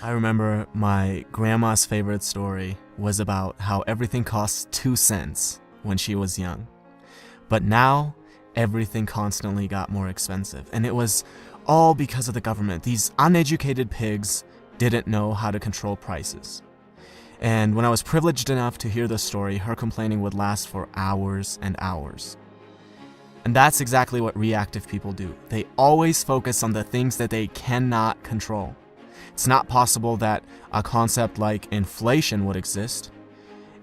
I remember my grandma's favorite story was about how everything cost 2 cents when she was young. But now, everything constantly got more expensive. And it was all because of the government. These uneducated pigs didn't know how to control prices. And when I was privileged enough to hear the story, her complaining would last for hours and hours. And that's exactly what reactive people do. They always focus on the things that they cannot control. It's not possible that a concept like inflation would exist.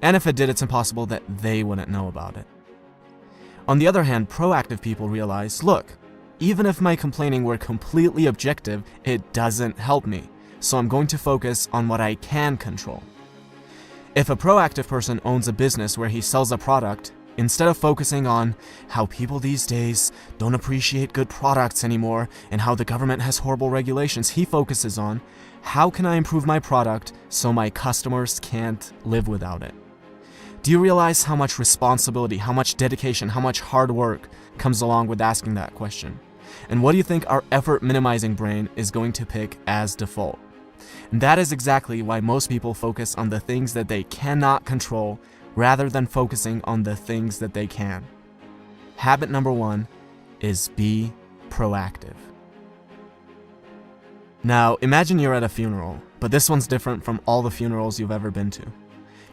And if it did, it's impossible that they wouldn't know about it. On the other hand, proactive people realize, look, even if my complaining were completely objective, it doesn't help me. So I'm going to focus on what I can control. If a proactive person owns a business where he sells a product, instead of focusing on how people these days don't appreciate good products anymore and how the government has horrible regulations, he focuses on how can I improve my product so my customers can't live without it. Do you realize how much responsibility, how much dedication, how much hard work comes along with asking that question? And what do you think our effort minimizing brain is going to pick as default? And that is exactly why most people focus on the things that they cannot control rather than focusing on the things that they can. Habit number 1 is be proactive. Now, imagine you're at a funeral, but this one's different from all the funerals you've ever been to.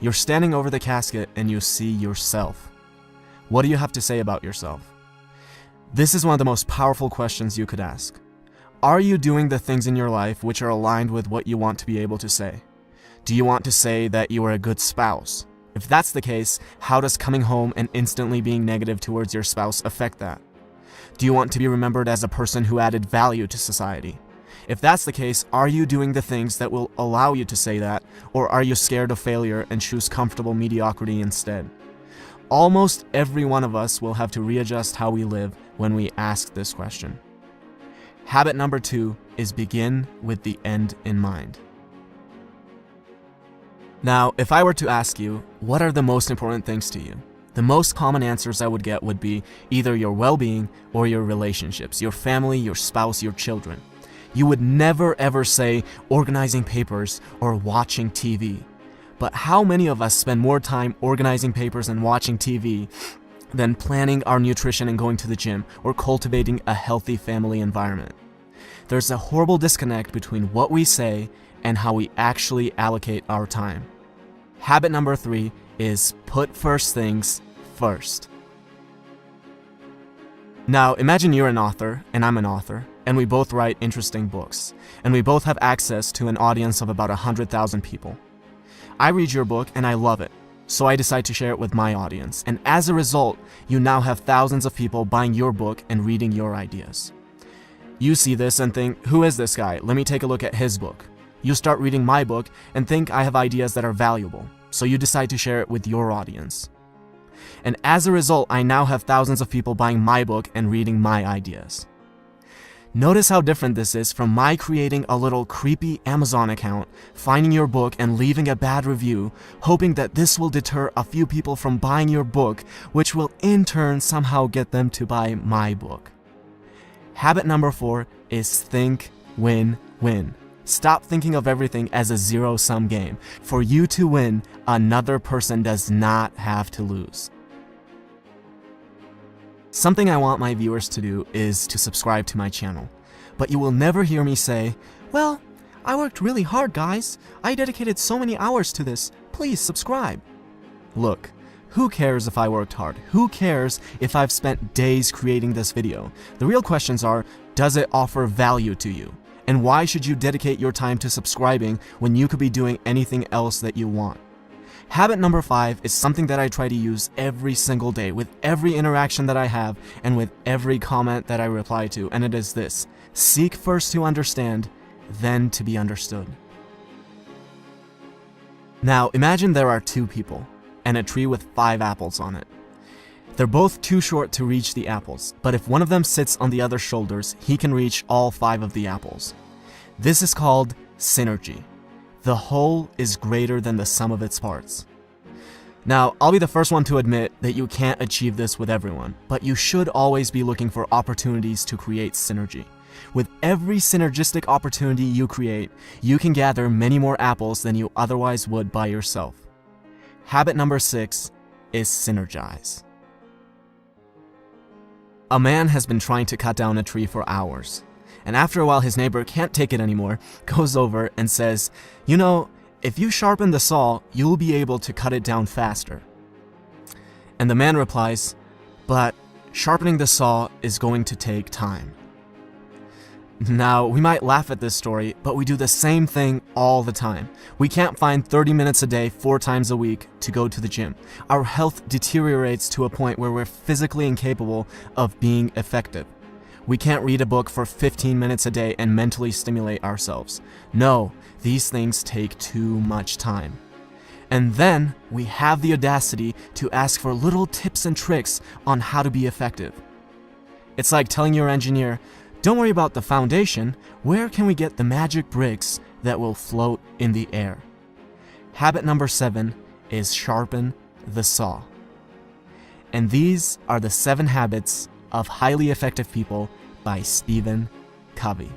You're standing over the casket and you see yourself. What do you have to say about yourself? This is one of the most powerful questions you could ask. Are you doing the things in your life which are aligned with what you want to be able to say? Do you want to say that you are a good spouse? If that's the case, how does coming home and instantly being negative towards your spouse affect that? Do you want to be remembered as a person who added value to society? If that's the case, are you doing the things that will allow you to say that, or are you scared of failure and choose comfortable mediocrity instead? Almost every one of us will have to readjust how we live when we ask this question. Habit number 2 is begin with the end in mind. Now, if I were to ask you, what are the most important things to you? The most common answers I would get would be either your well-being or your relationships, your family, your spouse, your children. You would never ever say organizing papers or watching TV. But how many of us spend more time organizing papers and watching TV than planning our nutrition and going to the gym or cultivating a healthy family environment? There's a horrible disconnect between what we say and how we actually allocate our time. Habit number 3 is put first things first. Now, imagine you're an author and I'm an author, and we both write interesting books, and we both have access to an audience of about 100,000 people. I read your book and I love it, so I decide to share it with my audience, and as a result, you now have thousands of people buying your book and reading your ideas. You see this and think, who is this guy? Let me take a look at his book. You start reading my book and think I have ideas that are valuable, so you decide to share it with your audience. And as a result, I now have thousands of people buying my book and reading my ideas. Notice how different this is from my creating a little creepy Amazon account, finding your book and leaving a bad review, hoping that this will deter a few people from buying your book, which will in turn somehow get them to buy my book. Habit number 4 is think win-win. Stop thinking of everything as a zero-sum game. For you to win, another person does not have to lose. Something I want my viewers to do is to subscribe to my channel. But you will never hear me say, well, I worked really hard, guys. I dedicated so many hours to this. Please subscribe. Look, who cares if I worked hard? Who cares if I've spent days creating this video? The real questions are, does it offer value to you? And why should you dedicate your time to subscribing when you could be doing anything else that you want? Habit number 5 is something that I try to use every single day with every interaction that I have and with every comment that I reply to, and it is this: seek first to understand, then to be understood. Now, imagine there are 2 people and a tree with 5 apples on it. They're both too short to reach the apples, but if one of them sits on the other's shoulders, he can reach all 5 of the apples. This is called synergy. The whole is greater than the sum of its parts. Now, I'll be the first one to admit that you can't achieve this with everyone, but you should always be looking for opportunities to create synergy. With every synergistic opportunity you create, you can gather many more apples than you otherwise would by yourself. Habit number 6 is synergize. A man has been trying to cut down a tree for hours, and after a while his neighbor can't take it anymore, goes over and says, "You know, if you sharpen the saw, you'll be able to cut it down faster." And the man replies, "But sharpening the saw is going to take time." Now, we might laugh at this story, but we do the same thing all the time. We can't find 30 minutes a day, 4 times a week to go to the gym. Our health deteriorates to a point where we're physically incapable of being effective. We can't read a book for 15 minutes a day and mentally stimulate ourselves. No, these things take too much time. And then we have the audacity to ask for little tips and tricks on how to be effective. It's like telling your engineer, "Don't worry about the foundation, where can we get the magic bricks that will float in the air?" Habit number 7 is sharpen the saw. And these are the 7 habits of highly effective people by Stephen Covey.